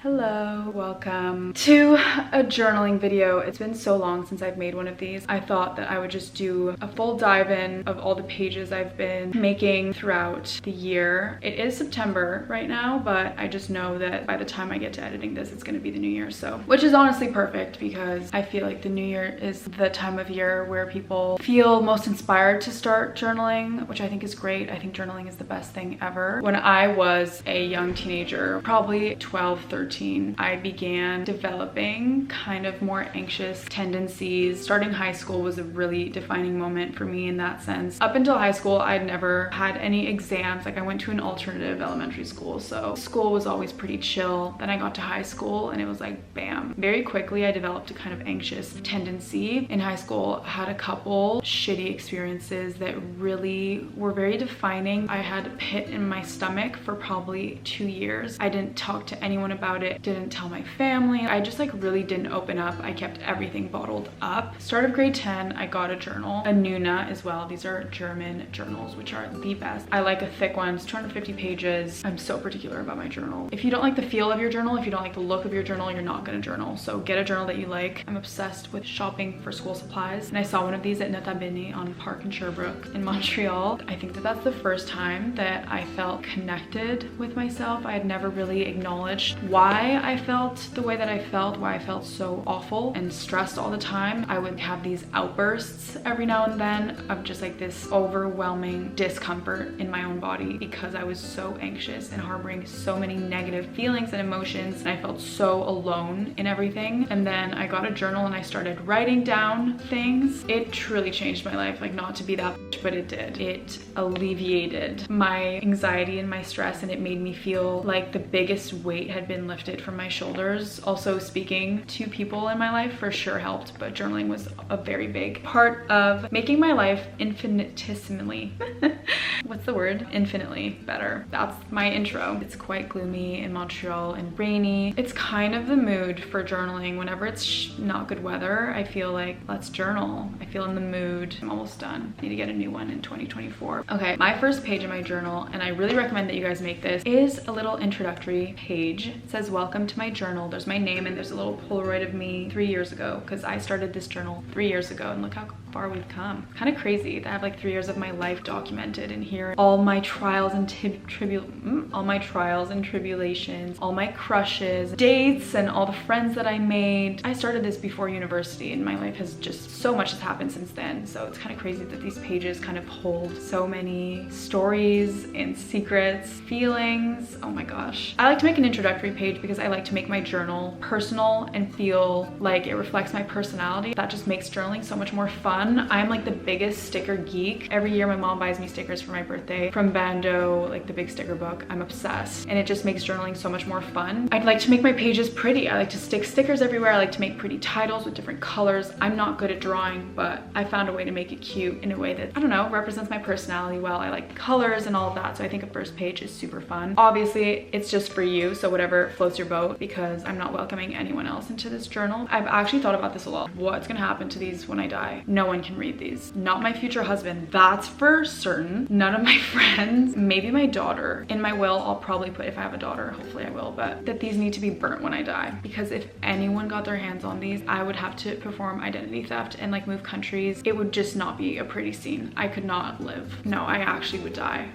Hello, welcome to a journaling video. It's been so long since I've made one of these. I thought that I would just do a full dive in of all the pages I've been making throughout the year. It is September right now, but I just know that by the time I get to editing this, it's gonna be the new year, so, which is honestly perfect because I feel like the new year is the time of year where people feel most inspired to start journaling, which I think is great. I think journaling is the best thing ever. When I was a young teenager, probably 12, 13, I began developing kind of more anxious tendencies. Starting high school was a really defining moment for me in that sense. Up until high school, I'd never had any exams. Like I went to an alternative elementary school, so school was always pretty chill. Then I got to high school and it was like, bam. Very quickly, I developed a kind of anxious tendency. In high school, I had a couple shitty experiences that really were very defining. I had a pit in my stomach for probably 2 years. I didn't talk to anyone about it, didn't tell my family. I just like really didn't open up. I kept everything bottled up. Start of grade 10, I got a journal, a Nuna as well. These are German journals, which are the best. I like a thick one. It's 250 pages. I'm so particular about my journal. If you don't like the feel of your journal, if you don't like the look of your journal, you're not gonna journal. So get a journal that you like. I'm obsessed with shopping for school supplies, and I saw one of these at Nota Bene on Park in Sherbrooke in Montreal. I think that that's the first time that I felt connected with myself. I had never really acknowledged why I felt the way that I felt, why I felt so awful and stressed all the time. I would have these outbursts every now and then of just like this overwhelming discomfort in my own body because I was so anxious and harboring so many negative feelings and emotions, and I felt so alone in everything. And then I got a journal and I started writing down things. It truly changed my life. Like, not to be that bitch, but it did. It alleviated my anxiety and my stress, and it made me feel like the biggest weight had been lifted from my shoulders. Also, speaking to people in my life for sure helped, but journaling was a very big part of making my life infinitesimally what's the word? Infinitely better. That's my intro. It's quite gloomy in Montreal and rainy. It's kind of the mood for journaling. Whenever it's not good weather, I feel like, let's journal. I feel in the mood. I'm almost done. I need to get a new one in 2024. Okay, my first page in my journal, and I really recommend that you guys make this, is a little introductory page. It says, welcome to my journal. There's my name and there's a little Polaroid of me 3 years ago, because I started this journal 3 years ago, and look how far we've come. Kind of crazy that I have like 3 years of my life documented in here. All my trials and tribulations, all my crushes, dates, and all the friends that I made. I started this before university, and my life has just, so much has happened since then. So it's kind of crazy that these pages kind of hold so many stories and secrets, feelings. Oh my gosh. I like to make an introductory page because I like to make my journal personal and feel like it reflects my personality. That just makes journaling so much more fun. I'm like the biggest sticker geek. Every year my mom buys me stickers for my birthday from Bando, like the big sticker book. I'm obsessed, and it just makes journaling so much more fun. I'd like to make my pages pretty. I like to stick stickers everywhere. I like to make pretty titles with different colors. I'm not good at drawing, but I found a way to make it cute in a way that, I don't know, represents my personality well. I like colors and all of that, so I think a first page is super fun. Obviously, it's just for you, so whatever floats your boat, because I'm not welcoming anyone else into this journal. I've actually thought about this a lot. What's gonna happen to these when I die? No one can read these. Not my future husband, that's for certain. None of my friends, maybe my daughter. In my will, I'll probably put, if I have a daughter, hopefully I will, but that these need to be burnt when I die, because if anyone got their hands on these, I would have to perform identity theft and like move countries. It would just not be a pretty scene. I could not live. No, I actually would die.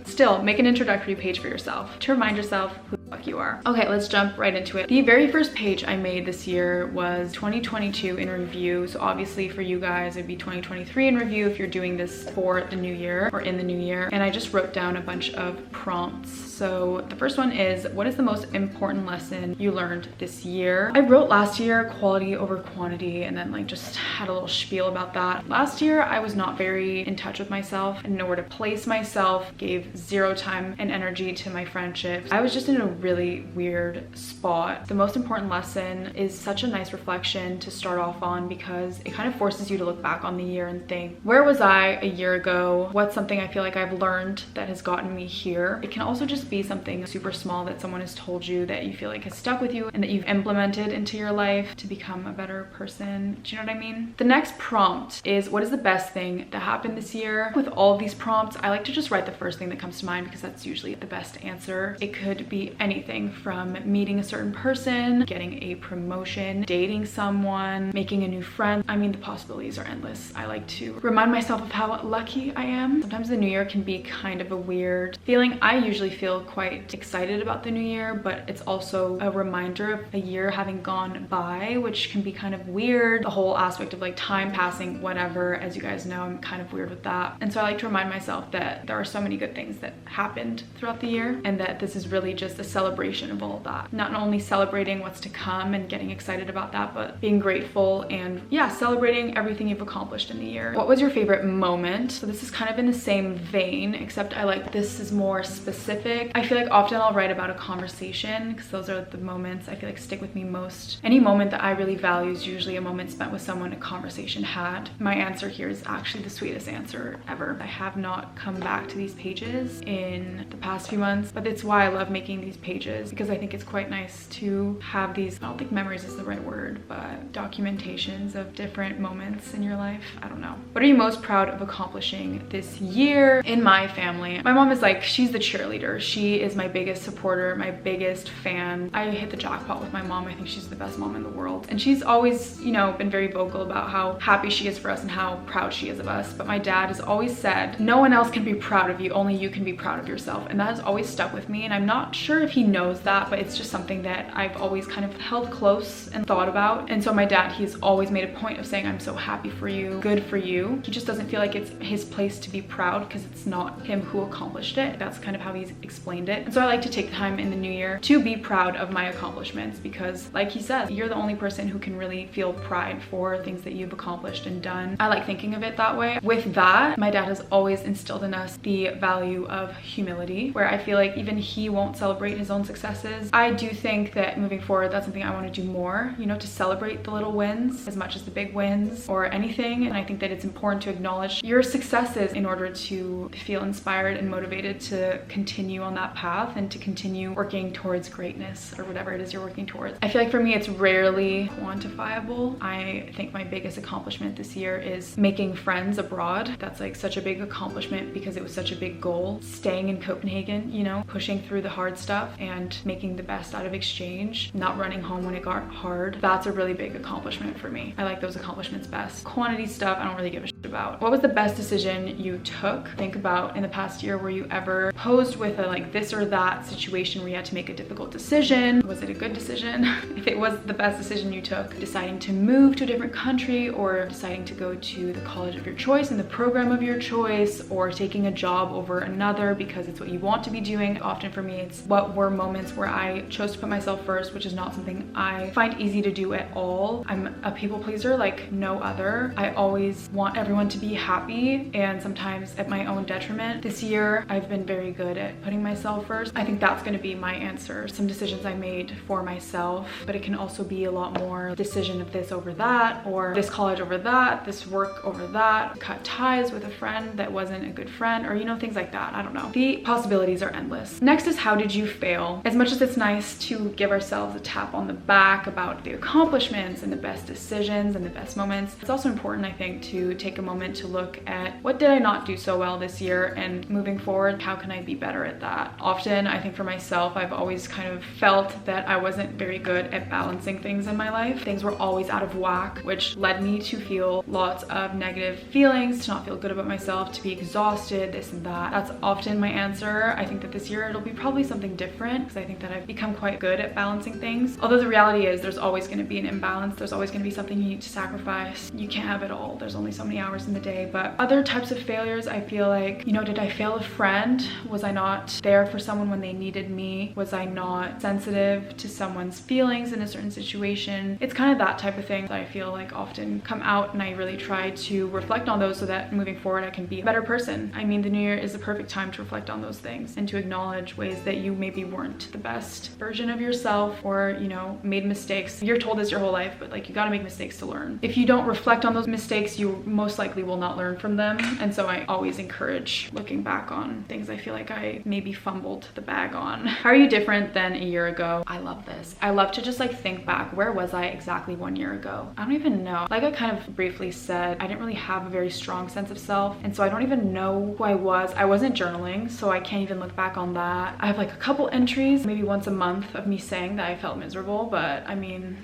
Still, make an introductory page for yourself to remind yourself who the fuck you are. Okay, let's jump right into it. The very first page I made this year was 2022 in review. So obviously for you guys, it'd be 2023 in review if you're doing this for the new year or in the new year. And I just wrote down a bunch of prompts. So the first one is, what is the most important lesson you learned this year? I wrote last year quality over quantity, and then like just had a little spiel about that. Last year, I was not very in touch with myself and know where to place myself, gave zero time and energy to my friendships. I was just in a really weird spot. The most important lesson is such a nice reflection to start off on, because it kind of forces you to look back on the year and think, where was I a year ago? What's something I feel like I've learned that has gotten me here? It can also just be something super small that someone has told you that you feel like has stuck with you and that you've implemented into your life to become a better person. Do you know what I mean? The next prompt is, what is the best thing that happened this year? With all of these prompts, I like to just write the first thing that comes to mind because that's usually the best answer. It could be anything anything from meeting a certain person, getting a promotion, dating someone, making a new friend. I mean, the possibilities are endless. I like to remind myself of how lucky I am. Sometimes the new year can be kind of a weird feeling. I usually feel quite excited about the new year, but it's also a reminder of a year having gone by, which can be kind of weird. The whole aspect of like time passing, whatever. As you guys know, I'm kind of weird with that. And so I like to remind myself that there are so many good things that happened throughout the year, and that this is really just a celebration of all of that. Not only celebrating what's to come and getting excited about that, but being grateful and yeah, celebrating everything you've accomplished in the year. What was your favorite moment? So this is kind of in the same vein, except I like this is more specific. I feel like often I'll write about a conversation because those are the moments I feel like stick with me most. Any moment that I really value is usually a moment spent with someone, a conversation had. My answer here is actually the sweetest answer ever. I have not come back to these pages in the past few months, but it's why I love making these pages, because I think it's quite nice to have these, I don't think memories is the right word, but documentations of different moments in your life. I don't know. What are you most proud of accomplishing this year? In my family, my mom is like, she's the cheerleader. She is my biggest supporter, my biggest fan. I hit the jackpot with my mom. I think she's the best mom in the world. And she's always, you know, been very vocal about how happy she is for us and how proud she is of us. But my dad has always said, no one else can be proud of you, only you can be proud of yourself. And that has always stuck with me. And I'm not sure if he knows that, but it's just something that I've always kind of held close and thought about. And so my dad, he's always made a point of saying, I'm so happy for you, good for you. He just doesn't feel like it's his place to be proud because it's not him who accomplished it. That's kind of how he's explained it. And so I like to take time in the new year to be proud of my accomplishments, because like he says, you're the only person who can really feel pride for things that you've accomplished and done. I like thinking of it that way. With that, my dad has always instilled in us the value of humility, where I feel like even he won't celebrate his own successes. I do think that moving forward, that's something I want to do more, you know, to celebrate the little wins as much as the big wins or anything. And I think that it's important to acknowledge your successes in order to feel inspired and motivated to continue on that path and to continue working towards greatness or whatever it is you're working towards. I feel like for me, it's rarely quantifiable. I think my biggest accomplishment this year is making friends abroad. That's like such a big accomplishment because it was such a big goal. Staying in Copenhagen, you know, pushing through the hard stuff and making the best out of exchange, not running home when it got hard. That's a really big accomplishment for me. I like those accomplishments best. Quantity stuff, I don't really give a shit about. What was the best decision you took? Think about in the past year, were you ever posed with a like this or that situation where you had to make a difficult decision? Was it a good decision? If it was the best decision you took, deciding to move to a different country or deciding to go to the college of your choice and the program of your choice, or taking a job over another because it's what you want to be doing. Often for me, it's what were moments where I chose to put myself first, which is not something I find easy to do at all. I'm a people pleaser like no other. I always want everyone to be happy, and sometimes at my own detriment. This year, I've been very good at putting myself first. I think that's going to be my answer. Some decisions I made for myself, but it can also be a lot more decision of this over that, or this college over that, this work over that, cut ties with a friend that wasn't a good friend, or you know, things like that. I don't know. The possibilities are endless. Next is, how did you fail? As much as it's nice to give ourselves a tap on the back about the accomplishments and the best decisions and the best moments, it's also important, I think, to take a moment to look at what did I not do so well this year, and moving forward, how can I be better at that? Often, I think for myself, I've always kind of felt that I wasn't very good at balancing things in my life. Things were always out of whack, which led me to feel lots of negative feelings, to not feel good about myself, to be exhausted, this and that. That's often my answer. I think that this year it'll be probably something different, because I think that I've become quite good at balancing things. Although the reality is there's always going to be an imbalance. There's always going to be something you need to sacrifice. You can't have it all. There's only so many hours in the day. But other types of failures, I feel like, you know, did I fail a friend? Was I not there for someone when they needed me? Was I not sensitive to someone's feelings in a certain situation? It's kind of that type of thing that I feel like often come out, and I really try to reflect on those so that moving forward I can be a better person. I mean, the new year is the perfect time to reflect on those things and to acknowledge ways that you maybe weren't the best version of yourself, or, you know, made mistakes. You're told this your whole life, but like, you got to make mistakes to learn. If you don't reflect on those mistakes, you most most likely will not learn from them. And so I always encourage looking back on things I feel like I maybe fumbled the bag on. How are you different than a year ago? I love this. I love to just like think back, where was I exactly 1 year ago? I don't even know. Like I kind of briefly said, I didn't really have a very strong sense of self, and so I don't even know who I was. I wasn't journaling, so I can't even look back on that. I have like a couple entries, maybe once a month, of me saying that I felt miserable, but I mean,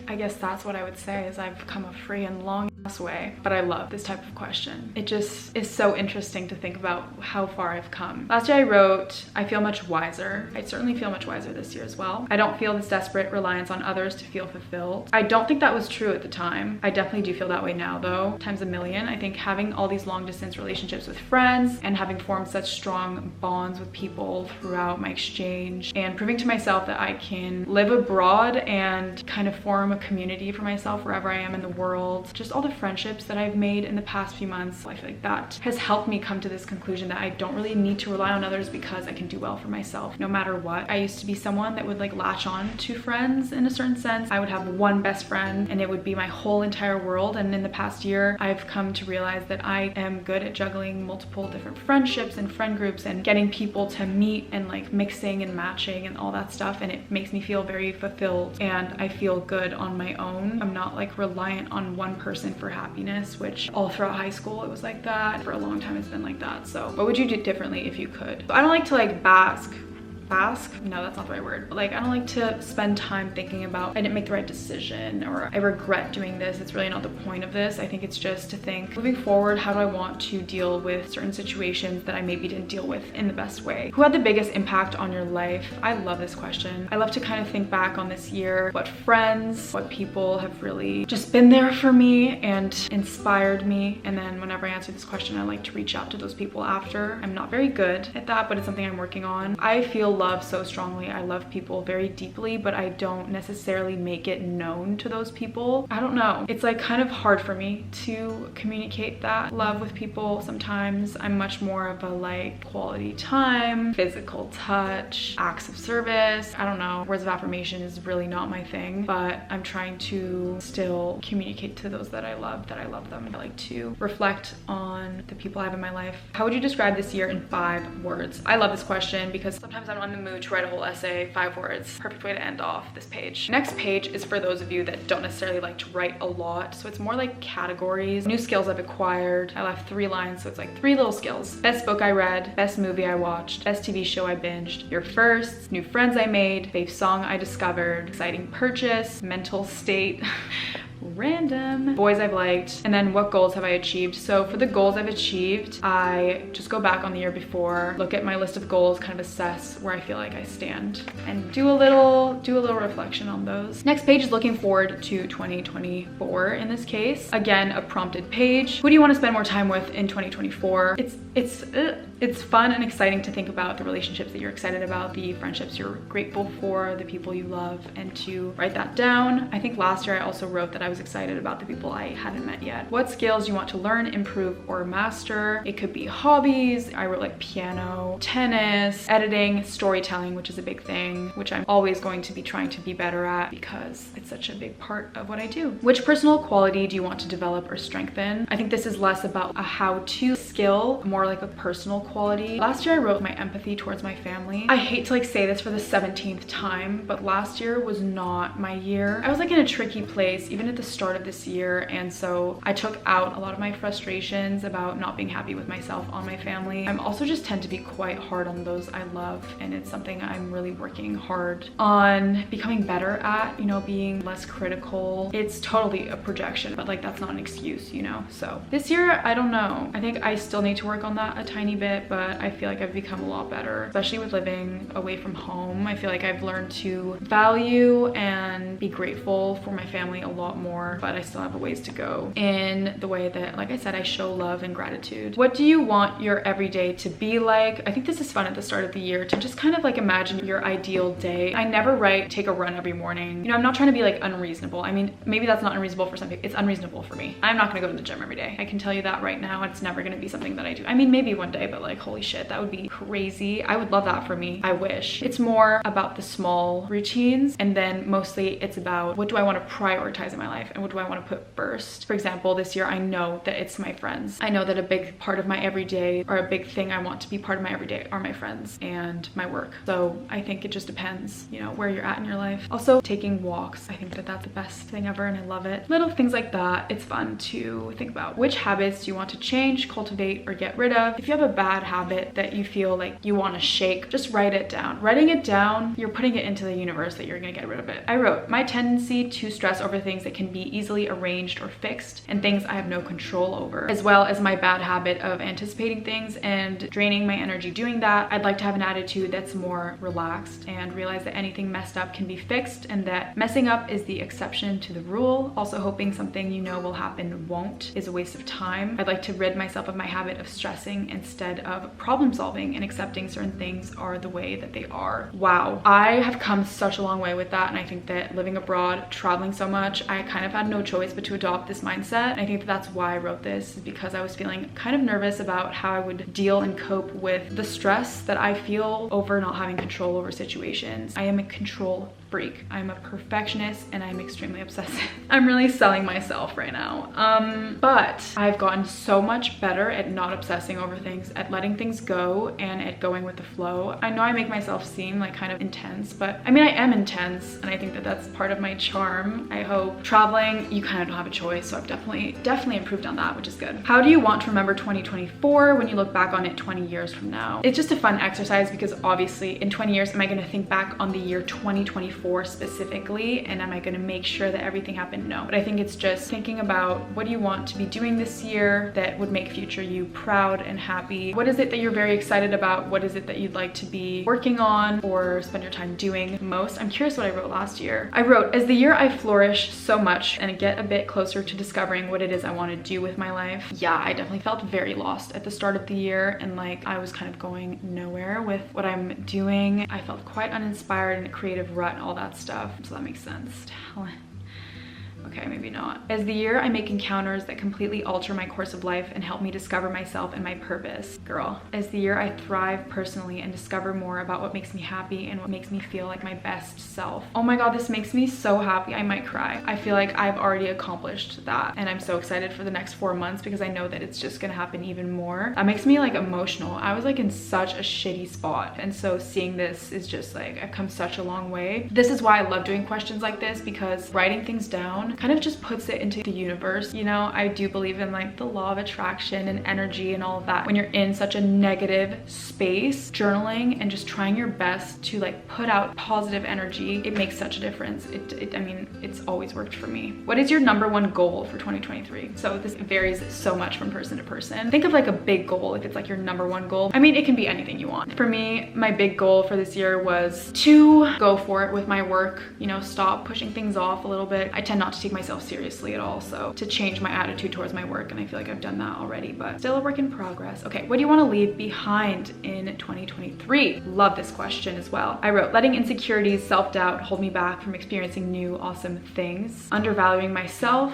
I guess that's what I would say, is I've come a free and long ass way. But I love this type of question. It just is so interesting to think about how far I've come. Last year I wrote, I feel much wiser. I certainly feel much wiser this year as well. I don't feel this desperate reliance on others to feel fulfilled. I don't think that was true at the time. I definitely do feel that way now though, times a million. I think having all these long distance relationships with friends and having formed such strong bonds with people throughout my exchange, and proving to myself that I can live abroad and kind of form a community for myself wherever I am in the world. Just all the friendships that I've made in the past few months, I feel like that has helped me come to this conclusion that I don't really need to rely on others because I can do well for myself no matter what. I used to be someone that would like latch on to friends in a certain sense. I would have one best friend and it would be my whole entire world, and in the past year I've come to realize that I am good at juggling multiple different friendships and friend groups and getting people to meet and like mixing and matching and all that stuff, and it makes me feel very fulfilled and I feel good on my own. I'm not like reliant on one person for happiness, which all throughout high school it was like that. For a long time it's been like that. So what would you do differently if you could? I don't like to like bask? No, that's not the right word. But like, I don't like to spend time thinking about I didn't make the right decision or I regret doing this. It's really not the point of this. I think it's just to think, moving forward, how do I want to deal with certain situations that I maybe didn't deal with in the best way? Who had the biggest impact on your life? I love this question. I love to kind of think back on this year, what friends, what people have really just been there for me and inspired me. And then whenever I answer this question, I like to reach out to those people after. I'm not very good at that, but it's something I'm working on. I feel love so strongly. I love people very deeply, but I don't necessarily make it known to those people. I don't know. It's like kind of hard for me to communicate that love with people sometimes. I'm much more of a like quality time, physical touch, acts of service. I don't know. Words of affirmation is really not my thing, but I'm trying to still communicate to those that I love them. I like to reflect on the people I have in my life. How would you describe this year in 5 words? I love this question because sometimes I'm in the mood to write a whole essay. 5 words. Perfect way to end off this page. Next page is for those of you that don't necessarily like to write a lot. So it's more like categories. New skills I've acquired. I left 3 lines, so it's like 3 little skills. Best book I read, best movie I watched, best TV show I binged, your firsts, new friends I made, fave song I discovered, exciting purchase, mental state, random, boys I've liked, and then what goals have I achieved. So for the goals I've achieved, I just go back on the year before, look at my list of goals, kind of assess where I feel like I stand and do a little reflection on those. Next page is looking forward to 2024 in this case. Again, a prompted page. Who do you want to spend more time with in 2024? It's fun and exciting to think about the relationships that you're excited about, the friendships you're grateful for, the people you love, and to write that down. I think last year I also wrote that I was excited about the people I hadn't met yet. What skills you want to learn, improve, or master? It could be hobbies. I wrote like piano, tennis, editing, storytelling, which is a big thing, which I'm always going to be trying to be better at because it's such a big part of what I do. Which personal quality do you want to develop or strengthen? I think this is less about a how-to skill, more like a personal quality. Last year I wrote my empathy towards my family. I hate to like say this for the 17th time, but last year was not my year. I was like in a tricky place even at the start of this year, and so I took out a lot of my frustrations about not being happy with myself on my family. I'm also just tend to be quite hard on those I love, and it's something I'm really working hard on becoming better at, you know, being less critical. It's totally a projection, but like that's not an excuse, you know? So this year, I don't know. I think I still need to work on that a tiny bit, but I feel like I've become a lot better, especially with living away from home. I feel like I've learned to value and be grateful for my family a lot more, but I still have a ways to go in the way that, like I said, I show love and gratitude. What do you want your everyday to be like? I think this is fun at the start of the year to just kind of like imagine your ideal day. I never write take a run every morning. You know, I'm not trying to be like unreasonable. I mean, maybe that's not unreasonable for some people. It's unreasonable for me. I'm not gonna go to the gym every day. I can tell you that right now. It's never gonna be something that I do. I mean, maybe one day, but like, holy shit, that would be crazy. I would love that for me. I wish. It's more about the small routines, and then mostly it's about what do I want to prioritize in my life and what do I want to put first. For example, this year I know that it's my friends. I know that a big part of my everyday, or a big thing I want to be part of my everyday, are my friends and my work. So I think it just depends, you know, where you're at in your life. Also, taking walks. I think that that's the best thing ever and I love it. Little things like that. It's fun to think about. Which habits do you want to change, cultivate, or get rid of? If you have a bad habit that you feel like you want to shake, just write it down. Writing it down, you're putting it into the universe that you're gonna get rid of it. I wrote, my tendency to stress over things that can be easily arranged or fixed and things I have no control over, as well as my bad habit of anticipating things and draining my energy doing that. I'd like to have an attitude that's more relaxed and realize that anything messed up can be fixed and that messing up is the exception to the rule. Also, hoping something you know will happen won't is a waste of time. I'd like to rid myself of my habit of stressing instead of problem solving and accepting certain things are the way that they are. Wow, I have come such a long way with that, and I think that living abroad, traveling so much, I kind of had no choice but to adopt this mindset. And I think that that's why I wrote this, is because I was feeling kind of nervous about how I would deal and cope with the stress that I feel over not having control over situations. I am a control freak. I'm a perfectionist and I'm extremely obsessive. I'm really selling myself right now. But I've gotten so much better at not obsessing over things, at letting things go and at going with the flow. I know I make myself seem like kind of intense, but I mean, I am intense and I think that that's part of my charm, I hope. Traveling, you kind of don't have a choice, so I've definitely improved on that, which is good. How do you want to remember 2024 when you look back on it 20 years from now? It's just a fun exercise because obviously in 20 years, am I going to think back on the year 2024 specifically, and am I going to make sure that everything happened? No, but I think it's just thinking about what do you want to be doing this year that would make future you proud and happy. What is it that you're very excited about? What is it that you'd like to be working on or spend your time doing most? I'm curious what I wrote last year. I wrote, as the year I flourish so much and get a bit closer to discovering what it is I want to do with my life. Yeah, I definitely felt very lost at the start of the year and like I was kind of going nowhere with what I'm doing. I felt quite uninspired in a creative rut and all that stuff, so that makes sense. Okay, maybe not. As the year I make encounters that completely alter my course of life and help me discover myself and my purpose. Girl. As the year I thrive personally and discover more about what makes me happy and what makes me feel like my best self. Oh my god, this makes me so happy. I might cry. I feel like I've already accomplished that and I'm so excited for the next 4 months because I know that it's just gonna happen even more. That makes me like emotional. I was like in such a shitty spot, and so seeing this is just like, I've come such a long way. This is why I love doing questions like this, because writing things down kind of just puts it into the universe. You know, I do believe in like the law of attraction and energy and all of that. When you're in such a negative space, journaling and just trying your best to like put out positive energy, it makes such a difference. I mean, it's always worked for me. What is your #1 goal for 2023? So this varies so much from person to person. Think of like a big goal if it's like your #1 goal. I mean, it can be anything you want. For me, my big goal for this year was to go for it with my work, you know, stop pushing things off a little bit. I tend not to take myself seriously at all, so to change my attitude towards my work, and I feel like I've done that already, but still a work in progress. Okay, what do you want to leave behind in 2023? Love this question as well. I wrote, letting insecurities, self-doubt hold me back from experiencing new awesome things, undervaluing myself.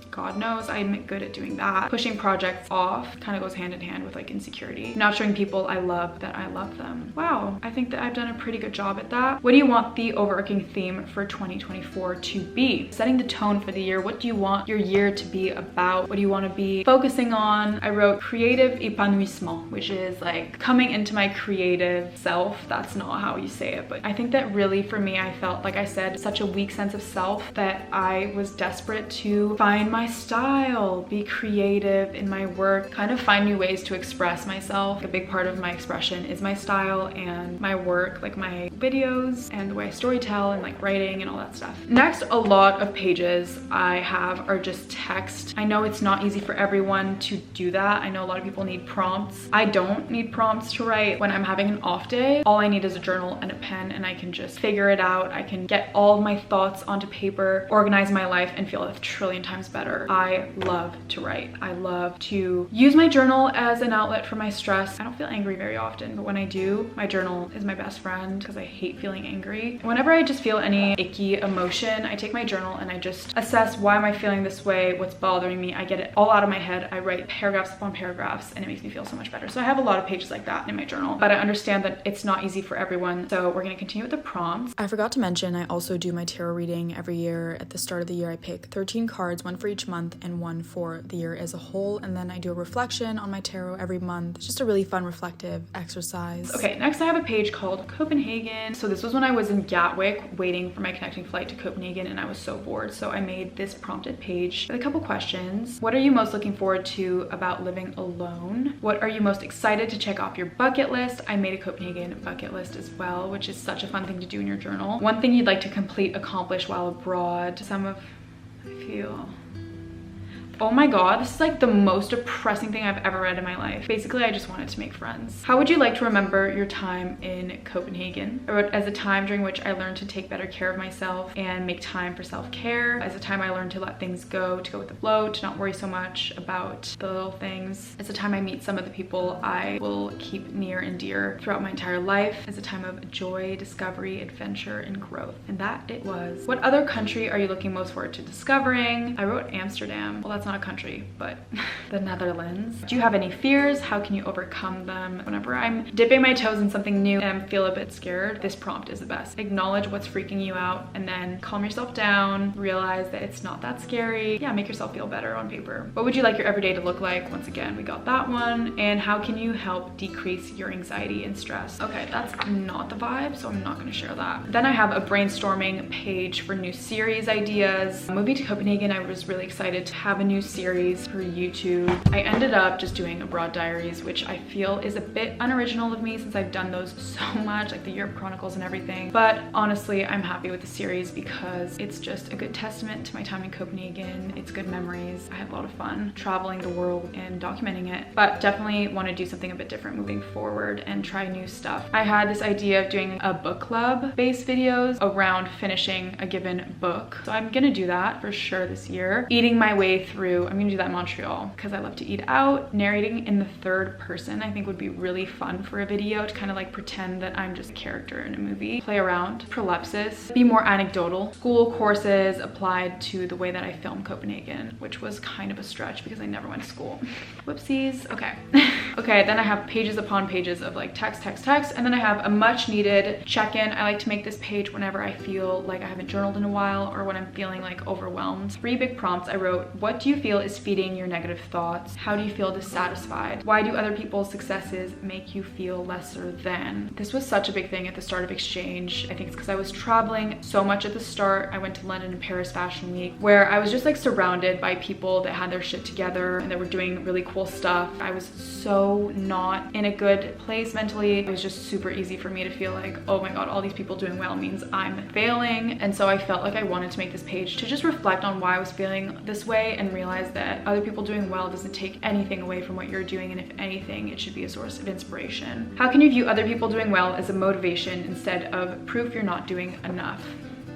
God knows I'm good at doing that. Pushing projects off kind of goes hand in hand with like insecurity. Not showing people I love that I love them. Wow, I think that I've done a pretty good job at that. What do you want the overarching theme for 2024 to be? Setting the tone for the year. What do you want your year to be about? What do you want to be focusing on? I wrote creative épanouissement, which is like coming into my creative self. That's not how you say it, but I think that really for me, I felt, like I said, such a weak sense of self that I was desperate to find my style, be creative in my work, kind of find new ways to express myself. A big part of my expression is my style and my work, like my videos and the way I storytell and like writing and all that stuff. Next, a lot of pages I have are just text. I know it's not easy for everyone to do that. I know a lot of people need prompts. I don't need prompts to write. When I'm having an off day, all I need is a journal and a pen and I can just figure it out. I can get all of my thoughts onto paper, organize my life, and feel a trillion times better. journaler. I love to write. I love to use my journal as an outlet for my stress. I don't feel angry very often, but when I do, my journal is my best friend because I hate feeling angry. Whenever I just feel any icky emotion, I take my journal and I just assess, why am I feeling this way? What's bothering me? I get it all out of my head. I write paragraphs upon paragraphs and it makes me feel so much better. So I have a lot of pages like that in my journal, but I understand that it's not easy for everyone. So we're going to continue with the prompts. I forgot to mention, I also do my tarot reading every year. At the start of the year, I pick 13 cards, one for each month and one for the year as a whole. And then I do a reflection on my tarot every month. It's just a really fun reflective exercise. Okay, next I have a page called Copenhagen. So this was when I was in Gatwick waiting for my connecting flight to Copenhagen and I was so bored. So I made this prompted page with a couple questions. What are you most looking forward to about living alone? What are you most excited to check off your bucket list? I made a Copenhagen bucket list as well, which is such a fun thing to do in your journal. One thing you'd like to accomplish while abroad. Oh my god, this is like the most depressing thing I've ever read in my life. Basically, I just wanted to make friends. How would you like to remember your time in Copenhagen? I wrote, as a time during which I learned to take better care of myself and make time for self-care. As a time I learned to let things go, to go with the flow, to not worry so much about the little things. As a time I meet some of the people I will keep near and dear throughout my entire life. As a time of joy, discovery, adventure, and growth. And that it was. What other country are you looking most forward to discovering? I wrote Amsterdam. Well, that's not a country, but the Netherlands. Do you have any fears? How can you overcome them? Whenever I'm dipping my toes in something new and I feel a bit scared, this prompt is the best. Acknowledge what's freaking you out and then calm yourself down, realize that it's not that scary. Yeah, make yourself feel better on paper. What would you like your everyday to look like? Once again, we got that one. And how can you help decrease your anxiety and stress? Okay, that's not the vibe, so I'm not going to share that. Then I have a brainstorming page for new series ideas. Moving to Copenhagen, I was really excited to have a new series for YouTube. I ended up just doing abroad diaries, which I feel is a bit unoriginal of me since I've done those so much, like the Europe Chronicles and everything. But honestly, I'm happy with the series because it's just a good testament to my time in Copenhagen. It's good memories. I had a lot of fun traveling the world and documenting it, but definitely want to do something a bit different moving forward and try new stuff. I had this idea of doing a book club based videos around finishing a given book. So I'm gonna do that for sure this year. Eating my way through, I'm gonna do that in Montreal because I love to eat out. Narrating in the third person I think would be really fun for a video, to kind of like pretend that I'm just a character in a movie. Play around. Prolepsis. Be more anecdotal. School courses applied to the way that I filmed Copenhagen, which was kind of a stretch because I never went to school. Whoopsies. Okay. Okay, then I have pages upon pages of like text, and then I have a much needed check-in. I like to make this page whenever I feel like I haven't journaled in a while or when I'm feeling like overwhelmed. 3 big prompts I wrote. What do you feel is feeding your negative thoughts? How do you feel dissatisfied? Why do other people's successes make you feel lesser than? This was such a big thing at the start of exchange. I think it's because I was traveling so much at the start. I went to London and Paris Fashion Week where I was just like surrounded by people that had their shit together and that were doing really cool stuff. I was so not in a good place mentally. It was just super easy for me to feel like, oh my god, all these people doing well means I'm failing. And so I felt like I wanted to make this page to just reflect on why I was feeling this way and realize that other people doing well doesn't take anything away from what you're doing, and if anything, it should be a source of inspiration. How can you view other people doing well as a motivation instead of proof you're not doing enough?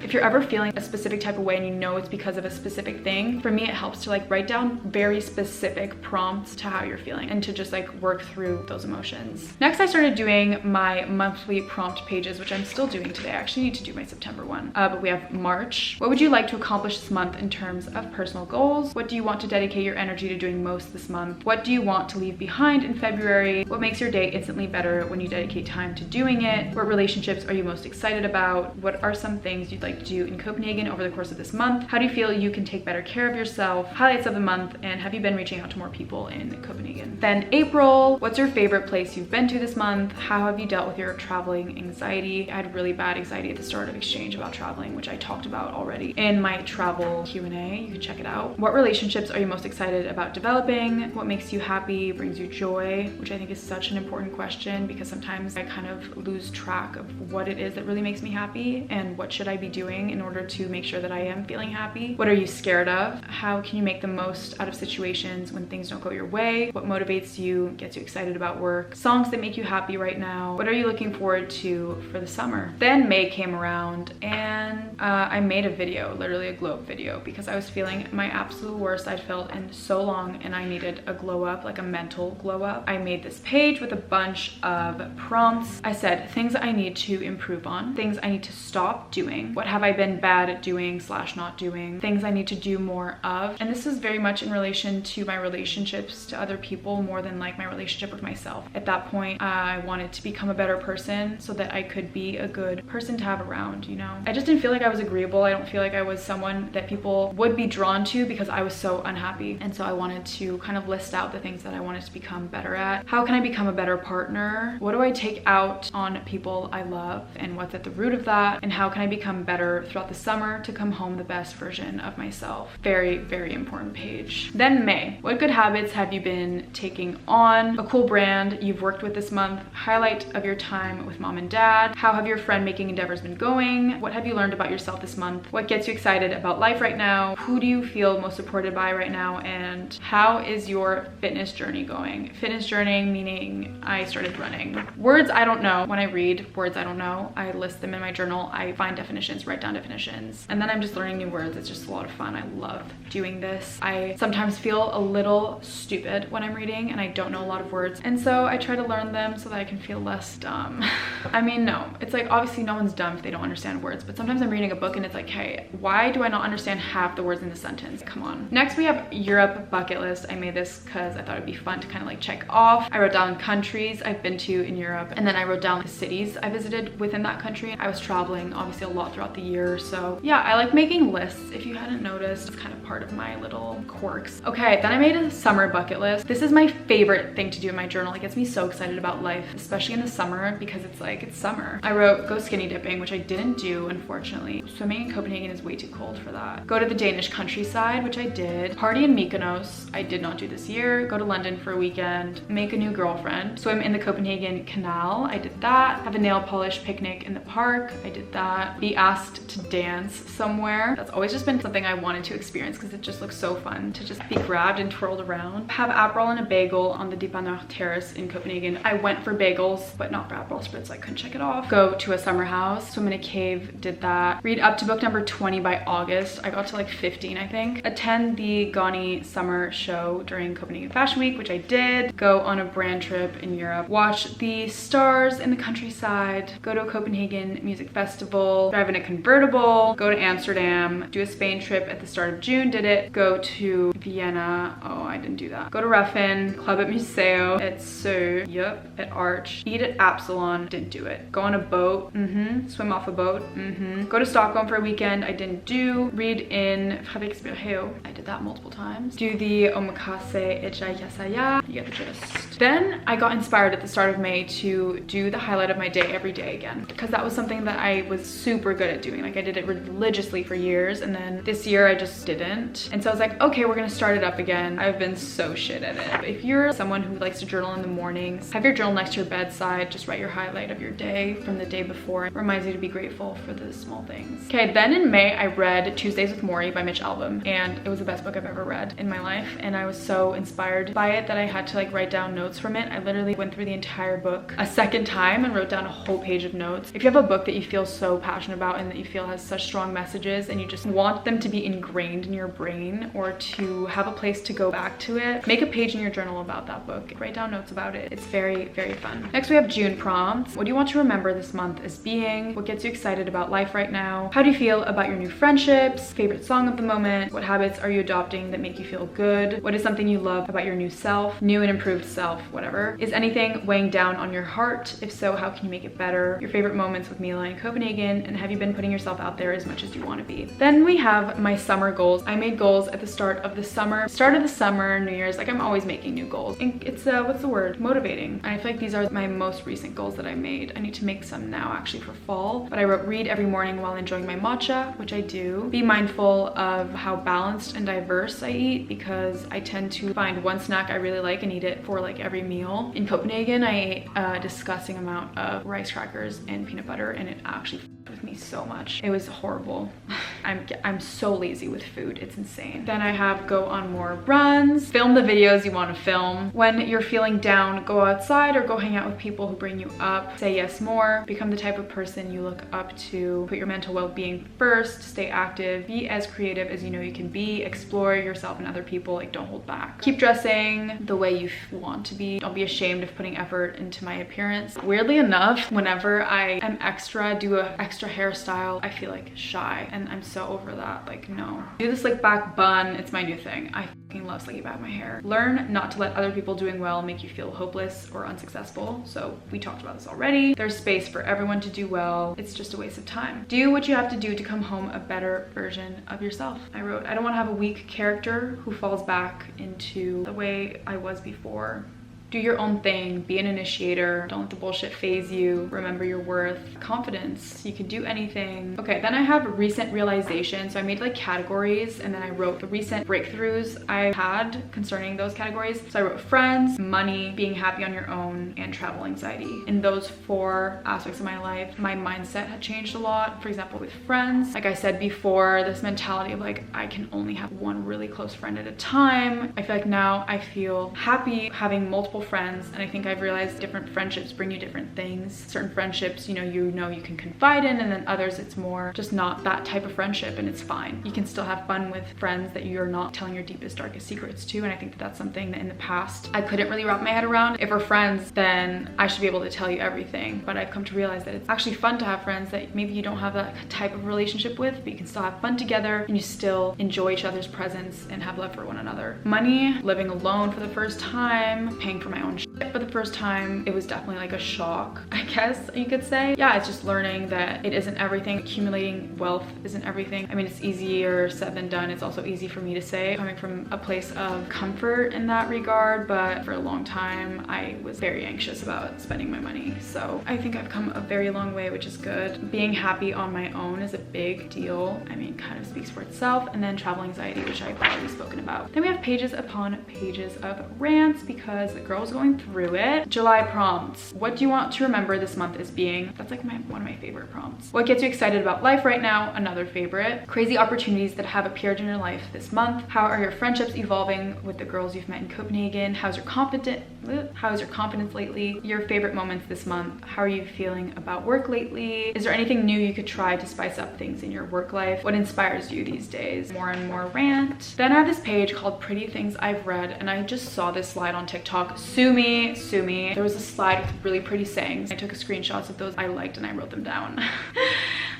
If you're ever feeling a specific type of way and you know it's because of a specific thing, for me it helps to like write down very specific prompts to how you're feeling and to just like work through those emotions. Next, I started doing my monthly prompt pages, which I'm still doing today. I actually need to do my September one, but we have March. What would you like to accomplish this month in terms of personal goals? What do you want to dedicate your energy to doing most this month? What do you want to leave behind in February? What makes your day instantly better when you dedicate time to doing it? What relationships are you most excited about? What are some things you'd like to do in Copenhagen over the course of this month? How do you feel you can take better care of yourself? Highlights of the month, and have you been reaching out to more people in Copenhagen? Then April, what's your favorite place you've been to this month? How have you dealt with your traveling anxiety? I had really bad anxiety at the start of exchange about traveling, which I talked about already in my travel Q&A. You can check it out. What relationships are you most excited about developing? What makes you happy, brings you joy? Which I think is such an important question because sometimes I kind of lose track of what it is that really makes me happy and what should I be doing doing in order to make sure that I am feeling happy? What are you scared of? How can you make the most out of situations when things don't go your way? What motivates you, gets you excited about work? Songs that make you happy right now? What are you looking forward to for the summer? Then May came around and I made a video, literally a glow up video, because I was feeling my absolute worst I'd felt in so long and I needed a glow up, like a mental glow up. I made this page with a bunch of prompts. I said things I need to improve on, things I need to stop doing, what have I been bad at doing / not doing, things I need to do more of. And this is very much in relation to my relationships to other people more than like my relationship with myself. At that point, I wanted to become a better person so that I could be a good person to have around, you know? I just didn't feel like I was agreeable. I don't feel like I was someone that people would be drawn to because I was so unhappy. And so I wanted to kind of list out the things that I wanted to become better at. How can I become a better partner? What do I take out on people I love and what's at the root of that? And how can I become better throughout the summer to come home the best version of myself? Very, very important page. Then May. What good habits have you been taking on? A cool brand you've worked with this month. Highlight of your time with mom and dad. How have your friend making endeavors been going? What have you learned about yourself this month? What gets you excited about life right now? Who do you feel most supported by right now? And how is your fitness journey going? Fitness journey meaning I started running. Words I don't know. When I read words I don't know, I list them in my journal. I find definitions, write down definitions, and then I'm just learning new words. It's just a lot of fun. I love doing this. I sometimes feel a little stupid when I'm reading and I don't know a lot of words, and so I try to learn them so that I can feel less dumb. I mean, no, it's like obviously no one's dumb if they don't understand words, but sometimes I'm reading a book and it's like, hey, why do I not understand half the words in the sentence? Come on. Next we have Europe bucket list. I made this because I thought it'd be fun to kind of like check off. I wrote down countries I've been to in Europe, and then I wrote down the cities I visited within that country. I was traveling obviously a lot throughout the year, so yeah, I like making lists. If you hadn't noticed, it's kind of part of my little quirks. Okay, then I made a summer bucket list. This is my favorite thing to do in my journal. It gets me so excited about life, especially in the summer, because it's like, it's summer. I wrote go skinny dipping, which I didn't do, unfortunately. Swimming in Copenhagen is way too cold for that. Go to the Danish countryside, which I did. Party in Mykonos, I did not do this year. Go to London for a weekend. Make a new girlfriend. Swim in the Copenhagen canal, I did that. Have a nail polish picnic in the park, I did that. Be asked to dance somewhere. That's always just been something I wanted to experience because it just looks so fun to just be grabbed and twirled around. Have Aperol and a bagel on the Dipanneur terrace in Copenhagen. I went for bagels, but not for Aperol spritz, so I couldn't check it off. Go to a summer house, swim in a cave, did that. Read up to book number 20 by August. I got to like 15, I think. Attend the Gani summer show during Copenhagen Fashion Week, which I did. Go on a brand trip in Europe. Watch the stars in the countryside. Go to a Copenhagen music festival. Drive in a convertible. Go to Amsterdam. Do a Spain trip at the start of June, did it. Go to Vienna. Oh, I didn't do that. Go to Ruffin. Club at Museo. At Sur. Yep. At Arch. Eat at Absalon. Didn't do it. Go on a boat. Swim off a boat. Go to Stockholm for a weekend. I didn't do. Read in Fabriksberg. I did that multiple times. Do the Omakase Echayasaya. You get the gist. Then I got inspired at the start of May to do the highlight of my day every day again, because that was something that I was super good at doing. Like I did it religiously for years, and then this year I just didn't. And so I was like, okay, we're gonna start it up again. I've been so shit at it. If you're someone who likes to journal in the mornings, have your journal next to your bedside. Just write your highlight of your day from the day before. It reminds you to be grateful for the small things. Okay, then in May I read Tuesdays with Maury by Mitch Albom, and it was the best book I've ever read in my life, and I was so inspired by it that I had to like write down notes from it. I literally went through the entire book a second time and wrote down a whole page of notes. If you have a book that you feel so passionate about and that you feel has such strong messages and you just want them to be ingrained in your brain or to have a place to go back to it, make a page in your journal about that book. Write down notes about it. It's very, very fun. Next we have June prompts. What do you want to remember this month as being? What gets you excited about life right now? How do you feel about your new friendships? Favorite song of the moment? What habits are you adopting that make you feel good? What is something you love about your new self? New and improved self, whatever. Is anything weighing down on your heart? If so, how can you make it better? Your favorite moments with Mila in Copenhagen, and have you been putting yourself out there as much as you want to be? Then we have my summer goals. I made goals at the start of the summer, start of the summer, New Year's, like I'm always making new goals. And it's, what's the word? Motivating. And I feel like these are my most recent goals that I made. I need to make some now actually for fall. But I wrote read every morning while enjoying my matcha, which I do. Be mindful of how balanced and diverse I eat, because I tend to find one snack I really like and eat it for like every meal. In Copenhagen, I ate a disgusting amount of rice crackers and peanut butter, and it actually with me so much. It was horrible. I'm so lazy with food, it's insane. Then I have go on more runs, film the videos you want to film. When you're feeling down, go outside or go hang out with people who bring you up. Say yes more, become the type of person you look up to, put your mental well-being first, stay active, be as creative as you know you can be, explore yourself and other people, like don't hold back. Keep dressing the way you want to be. Don't be ashamed of putting effort into my appearance. Weirdly enough, whenever I am do a extra hairstyle, I feel like shy, and I'm so over that. Like, no. Do the slick back bun, it's my new thing. I fucking love slicking back my hair. Learn not to let other people doing well make you feel hopeless or unsuccessful. So we talked about this already. There's space for everyone to do well. It's just a waste of time. Do what you have to do to come home a better version of yourself. I wrote, I don't want to have a weak character who falls back into the way I was before. Do your own thing, be an initiator, don't let the bullshit phase you, remember your worth, confidence, you can do anything. Okay, then I have recent realizations. So I made like categories, and then I wrote the recent breakthroughs I had concerning those categories. So I wrote friends, money, being happy on your own, and travel anxiety. In those 4 aspects of my life, my mindset had changed a lot. For example, with friends, like I said before, this mentality of like, I can only have one really close friend at a time. I feel like now I feel happy having multiple friends, and I think I've realized different friendships bring you different things. Certain friendships, you know you can confide in, and then others it's more just not that type of friendship, and it's fine. You can still have fun with friends that you're not telling your deepest, darkest secrets to, and I think that that's something that in the past I couldn't really wrap my head around. If we're friends, then I should be able to tell you everything, but I've come to realize that it's actually fun to have friends that maybe you don't have that type of relationship with, but you can still have fun together and you still enjoy each other's presence and have love for one another. Money, living alone for the first time, paying for my own shit for the first time. It was definitely like a shock, I guess you could say. Yeah, it's just learning that it isn't everything. Accumulating wealth isn't everything. I mean, it's easier said than done. It's also easy for me to say, coming from a place of comfort in that regard, but for a long time, I was very anxious about spending my money. So I think I've come a very long way, which is good. Being happy on my own is a big deal. I mean, kind of speaks for itself. And then travel anxiety, which I've already spoken about. Then we have pages upon pages of rants because the girl's going through it. July prompts. What do you want to remember this month as being? That's like one of my favorite prompts. What gets you excited about life right now? Another favorite. Crazy opportunities that have appeared in your life this month. How are your friendships evolving with the girls you've met in Copenhagen? How is your confidence lately? Your favorite moments this month. How are you feeling about work lately? Is there anything new you could try to spice up things in your work life? What inspires you these days? More and more rant. Then I have this page called Pretty Things I've Read, and I just saw this slide on TikTok. Sue me, sue me. There was a slide with really pretty sayings. I took screenshots of those I liked and I wrote them down.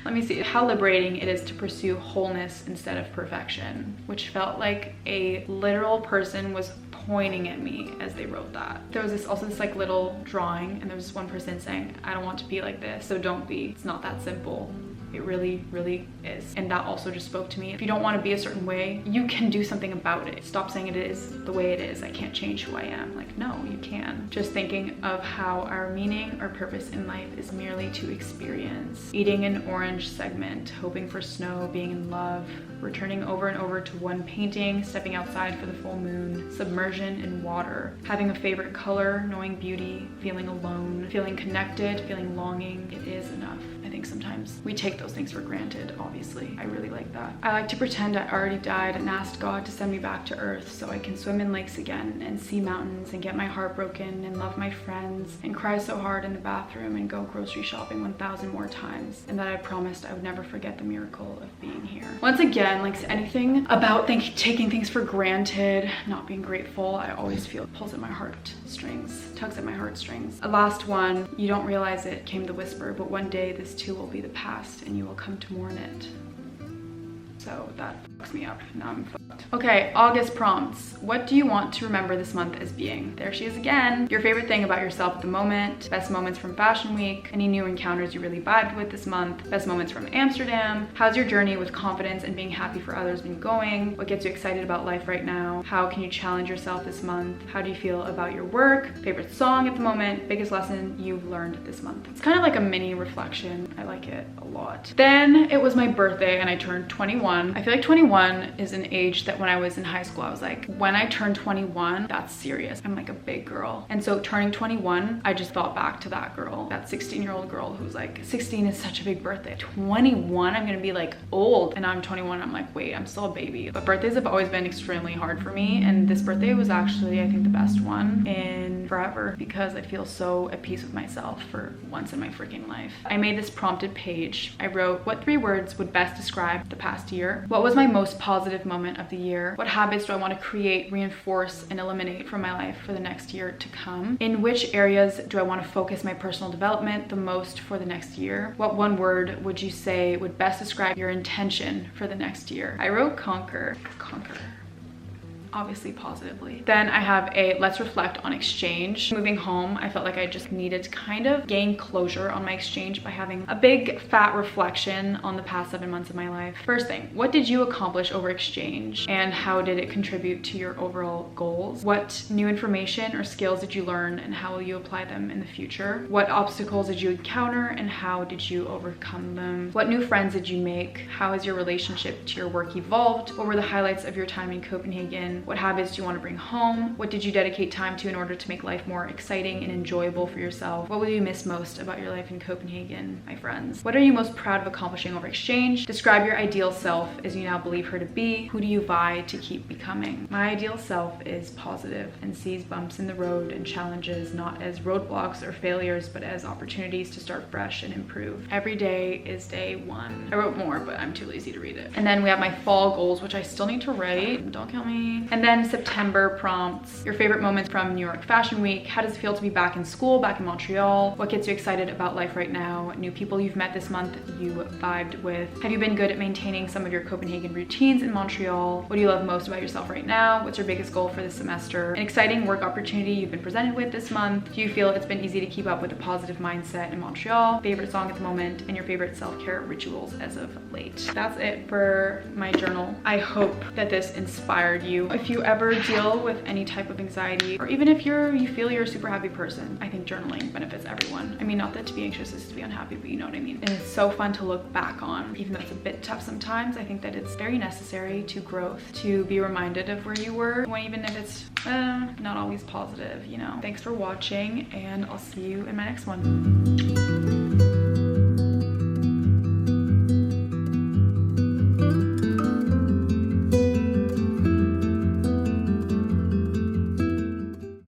Let me see how liberating it is to pursue wholeness instead of perfection, which felt like a literal person was pointing at me as they wrote that. There was also this like little drawing, and there was this one person saying, I don't want to be like this, so don't be. It's not that simple. It really, really is. And that also just spoke to me. If you don't want to be a certain way, you can do something about it. Stop saying it is the way it is. I can't change who I am. Like, no, you can. Just thinking of how our meaning or purpose in life is merely to experience. Eating an orange segment, hoping for snow, being in love, returning over and over to one painting, stepping outside for the full moon, submersion in water, having a favorite color, knowing beauty, feeling alone, feeling connected, feeling longing. It is enough. I think sometimes we take those things for granted, obviously. I really like that. I like to pretend I already died and asked God to send me back to earth so I can swim in lakes again and see mountains and get my heart broken and love my friends and cry so hard in the bathroom and go grocery shopping 1,000 more times, and that I promised I would never forget the miracle of being here. Once again, like anything about taking things for granted, not being grateful, I always feel it pulls at my heartstrings, tugs at my heartstrings. A last one, you don't realize it, came the whisper, but one day this too will be the past and you will come to mourn it. so that fucks me up. Now I'm fucked. Okay, August prompts. What do you want to remember this month as being? There she is again. Your favorite thing about yourself at the moment, best moments from Fashion Week, any new encounters you really vibed with this month, best moments from Amsterdam, how's your journey with confidence and being happy for others been going, what gets you excited about life right now, how can you challenge yourself this month, how do you feel about your work, favorite song at the moment, biggest lesson you've learned this month. It's kind of like a mini reflection. I like it a lot. Then it was my birthday and I turned 21. I feel like 21 is an age that when I was in high school, I was like, when I turn 21, that's serious. I'm like a big girl. And so turning 21, I just thought back to that girl, that 16-year-old girl who's like, 16 is such a big birthday. 21, I'm gonna be like old. And now I'm 21, I'm like, wait, I'm still a baby. But birthdays have always been extremely hard for me. And this birthday was actually, I think, the best one in forever because I feel so at peace with myself for once in my freaking life. I made this prompted page. I wrote, what 3 words would best describe the past year? What was my most positive moment of the year? What habits do I want to create, reinforce, and eliminate from my life for the next year to come? In which areas do I want to focus my personal development the most for the next year? What 1 word would you say would best describe your intention for the next year? I wrote conquer. Conquer. Obviously positively. Then I have a let's reflect on exchange. Moving home, I felt like I just needed to kind of gain closure on my exchange by having a big fat reflection on the past 7 months of my life. First thing, what did you accomplish over exchange and how did it contribute to your overall goals? What new information or skills did you learn and how will you apply them in the future? What obstacles did you encounter and how did you overcome them? What new friends did you make? How has your relationship to your work evolved? What were the highlights of your time in Copenhagen? What habits do you want to bring home? What did you dedicate time to in order to make life more exciting and enjoyable for yourself? What will you miss most about your life in Copenhagen, my friends? What are you most proud of accomplishing over exchange? Describe your ideal self as you now believe her to be. Who do you vie to keep becoming? My ideal self is positive and sees bumps in the road and challenges not as roadblocks or failures, but as opportunities to start fresh and improve. Every day is day 1. I wrote more, but I'm too lazy to read it. And then we have my fall goals, which I still need to write. Don't kill me. And then September prompts, your favorite moments from New York Fashion Week. How does it feel to be back in school, back in Montreal? What gets you excited about life right now? New people you've met this month you vibed with. Have you been good at maintaining some of your Copenhagen routines in Montreal? What do you love most about yourself right now? What's your biggest goal for this semester? An exciting work opportunity you've been presented with this month. Do you feel it's been easy to keep up with a positive mindset in Montreal? Favorite song at the moment and your favorite self-care rituals as of late. That's it for my journal. I hope that this inspired you. If you ever deal with any type of anxiety, or even if you feel you're a super happy person, I think journaling benefits everyone. I mean, not that to be anxious is to be unhappy, but you know what I mean. And it's so fun to look back on, even though it's a bit tough sometimes. I think that it's very necessary to growth, to be reminded of where you were, even if it's not always positive, you know. Thanks for watching, and I'll see you in my next one.